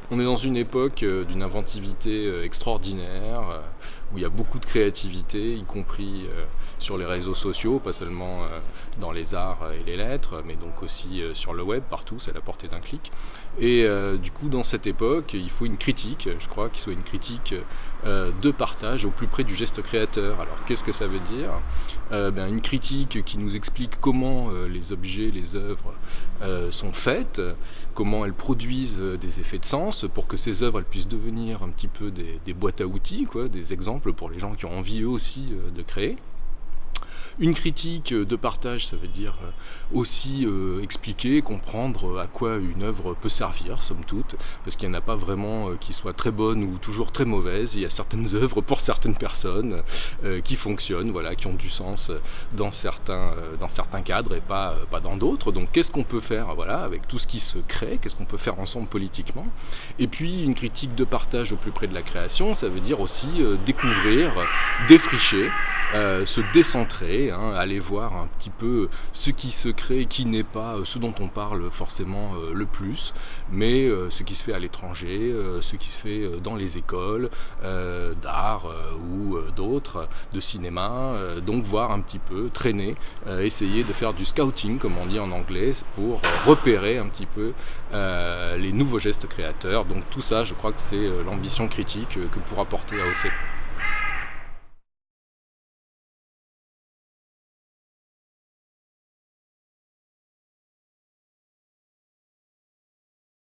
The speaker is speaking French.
On est dans une époque d'une inventivité extraordinaire, où il y a beaucoup de créativité, y compris sur les réseaux sociaux, pas seulement dans les arts et les lettres, mais donc aussi sur le web, partout, c'est à la portée d'un clic. Et du coup, dans cette époque, il faut une critique, je crois, qui soit une critique de partage au plus près du geste créateur. Alors, qu'est-ce que ça veut dire? Une critique qui nous explique comment les objets, les œuvres sont faites, comment elles produisent des effets de sens, pour que ces œuvres elles puissent devenir un petit peu des boîtes à outils, quoi, des exemples pour les gens qui ont envie eux aussi de créer. Une critique de partage, ça veut dire aussi expliquer, comprendre à quoi une œuvre peut servir, somme toute, parce qu'il n'y en a pas vraiment qui soient très bonnes ou toujours très mauvaises. Il y a certaines œuvres pour certaines personnes qui fonctionnent, voilà, qui ont du sens dans certains cadres et pas dans d'autres. Donc qu'est-ce qu'on peut faire, voilà, avec tout ce qui se crée, qu'est-ce qu'on peut faire ensemble politiquement. Et puis une critique de partage au plus près de la création, ça veut dire aussi découvrir, défricher, se décentrer, aller voir un petit peu ce qui se crée, qui n'est pas ce dont on parle forcément le plus, mais ce qui se fait à l'étranger, ce qui se fait dans les écoles d'art ou d'autres, de cinéma, donc voir un petit peu, traîner, essayer de faire du scouting, comme on dit en anglais, pour repérer un petit peu les nouveaux gestes créateurs. Donc tout ça, je crois que c'est l'ambition critique que pourra porter AOC.